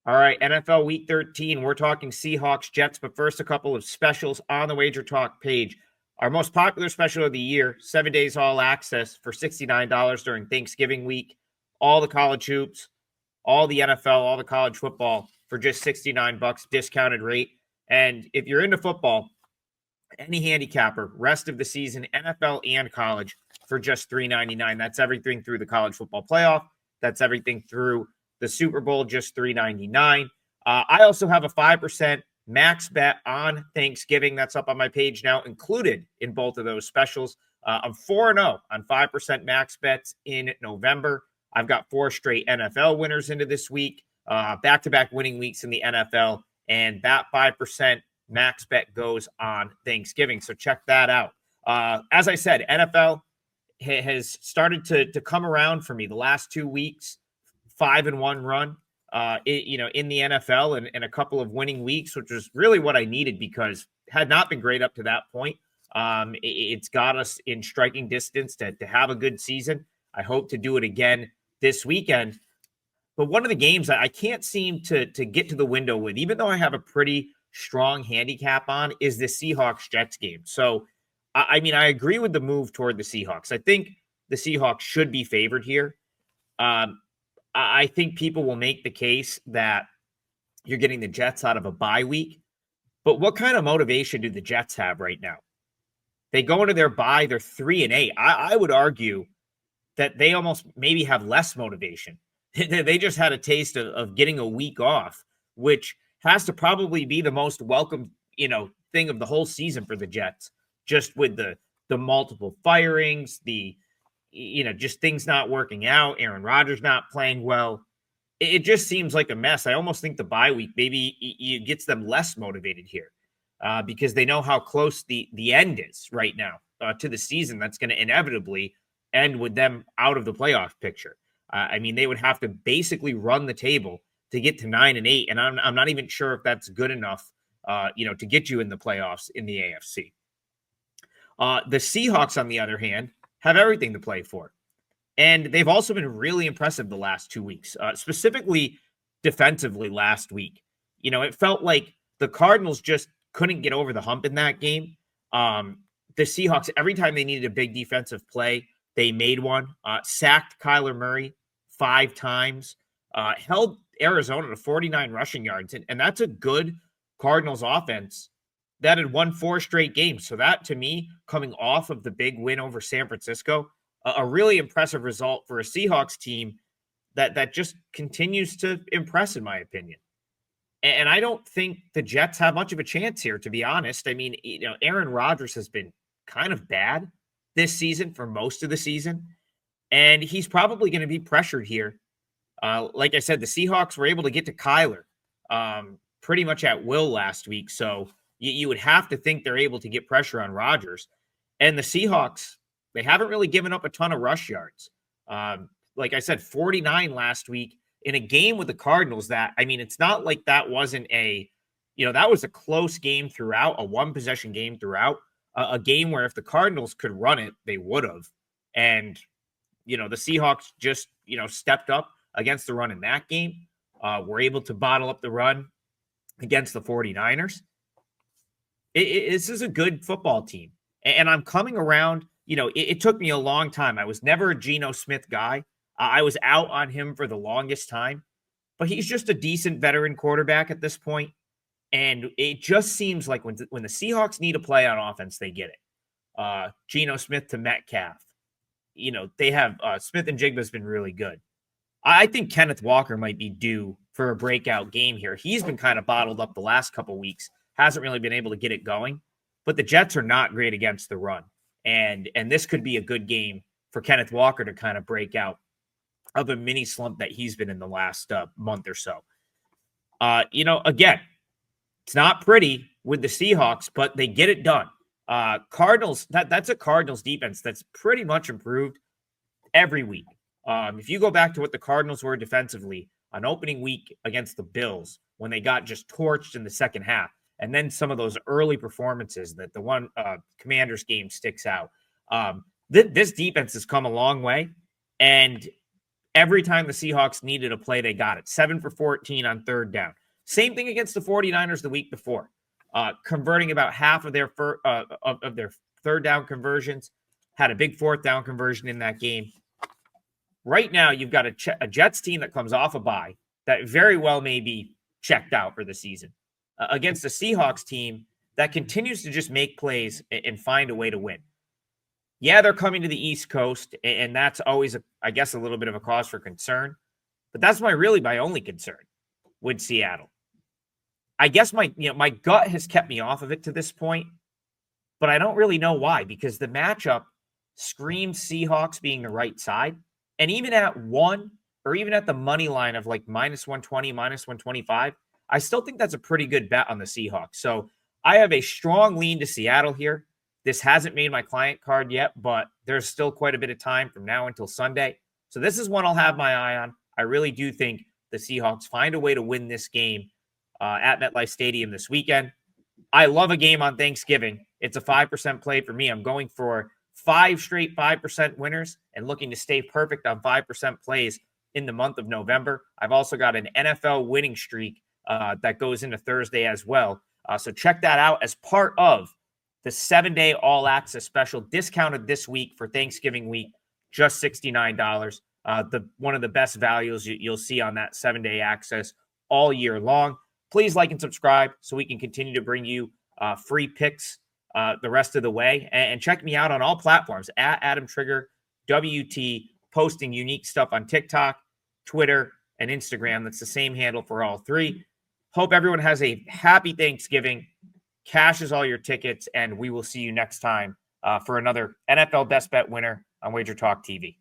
All right, NFL Week 13. We're talking Seahawks, Jets, but first, a couple of specials on the Wager Talk page. Our most popular special of the year, 7 days all access for $69 during Thanksgiving week. All the college hoops, all the NFL, all the college football for just $69, discounted rate. And if you're into football, any handicapper, rest of the season, NFL and college for just $3.99. That's everything through the college football playoff. That's everything through the Super Bowl, just $3.99. I also have a 5% max bet on Thanksgiving. That's up on my page now, included in both of those specials. I'm 4-0 on 5% max bets in November. I've got 4 straight NFL winners into this week, back-to-back winning weeks in the NFL, and that 5% max bet goes on Thanksgiving. So check that out. As I said, NFL has started to come around for me the last 2 weeks. 5-1 run, in the NFL and a couple of winning weeks, which was really what I needed because it had not been great up to that point. It's got us in striking distance to have a good season. I hope to do it again this weekend. But one of the games I can't seem to get to the window with, even though I have a pretty strong handicap on, is the Seahawks-Jets game. So, I agree with the move toward the Seahawks. I think the Seahawks should be favored here. I think people will make the case that you're getting the Jets out of a bye week. But what kind of motivation do the Jets have right now? They go into their bye, they're 3-8. I would argue that they almost maybe have less motivation. They just had a taste of getting a week off, which has to probably be the most welcome, thing of the whole season for the Jets, just with the multiple firings, just things not working out, Aaron Rodgers not playing well. It just seems like a mess. I almost think the bye week maybe it gets them less motivated here because they know how close the end is right now to the season that's going to inevitably end with them out of the playoff picture. They would have to basically run the table to get to 9-8, and I'm not even sure if that's good enough, to get you in the playoffs in the AFC. The Seahawks, on the other hand, have everything to play for. And they've also been really impressive the last 2 weeks, specifically defensively last week. It felt like the Cardinals just couldn't get over the hump in that game. The Seahawks, every time they needed a big defensive play, they made one. Sacked Kyler Murray 5 times, held Arizona to 49 rushing yards. And that's a good Cardinals offense that had won 4 straight games. So that, to me, coming off of the big win over San Francisco, a really impressive result for a Seahawks team that just continues to impress, in my opinion. And I don't think the Jets have much of a chance here, to be honest. Aaron Rodgers has been kind of bad this season for most of the season, and he's probably going to be pressured here. Like I said, the Seahawks were able to get to Kyler pretty much at will last week, so you would have to think they're able to get pressure on Rodgers. And the Seahawks, they haven't really given up a ton of rush yards. Like I said, 49 last week in a game with the Cardinals that, it's not like that wasn't that was a close game throughout, a one-possession game throughout, a game where if the Cardinals could run it, they would have. And, the Seahawks just, stepped up against the run in that game, were able to bottle up the run against the 49ers. This is a good football team. And I'm coming around, it took me a long time. I was never a Geno Smith guy. I was out on him for the longest time, but he's just a decent veteran quarterback at this point. And it just seems like when the Seahawks need a play on offense, they get it. Geno Smith to Metcalf. They have Smith and Jigba's been really good. I think Kenneth Walker might be due for a breakout game here. He's been kind of bottled up the last couple weeks. Hasn't really been able to get it going, but the Jets are not great against the run. And this could be a good game for Kenneth Walker to kind of break out of a mini slump that he's been in the last month or so. Again, it's not pretty with the Seahawks, but they get it done. Cardinals, that's a Cardinals defense that's pretty much improved every week. If you go back to what the Cardinals were defensively on opening week against the Bills, when they got just torched in the second half, and then some of those early performances that the one Commanders game sticks out. This defense has come a long way, and Every time the Seahawks needed a play, they got it. 7 for 14 on third down. Same thing against the 49ers the week before, converting about half of their third down conversions, had a big fourth down conversion in that game. Right now, you've got a Jets team that comes off a bye that very well may be checked out for the season against a Seahawks team that continues to just make plays and find a way to win. Yeah, they're coming to the East Coast, and that's always, I guess, a little bit of a cause for concern. But that's my only concern with Seattle. I guess my gut has kept me off of it to this point, but I don't really know why, because the matchup screams Seahawks being the right side. And even at 1, or even at the money line of like minus 120, minus 125, I still think that's a pretty good bet on the Seahawks. So I have a strong lean to Seattle here. This hasn't made my client card yet, but there's still quite a bit of time from now until Sunday. So this is one I'll have my eye on. I really do think the Seahawks find a way to win this game at MetLife Stadium this weekend. I love a game on Thanksgiving. It's a 5% play for me. I'm going for 5 straight 5% winners and looking to stay perfect on 5% plays in the month of November. I've also got an NFL winning streak that goes into Thursday as well. So check that out as part of the 7-day all-access special, discounted this week for Thanksgiving week, just $69. One of the best values you'll see on that 7-day access all year long. Please like and subscribe so we can continue to bring you free picks the rest of the way. And check me out on all platforms, at Adam Trigger, WT, posting unique stuff on TikTok, Twitter, and Instagram. That's the same handle for all three. Hope everyone has a happy Thanksgiving. Cashes all your tickets, and we will see you next time for another NFL Best Bet winner on Wager Talk TV.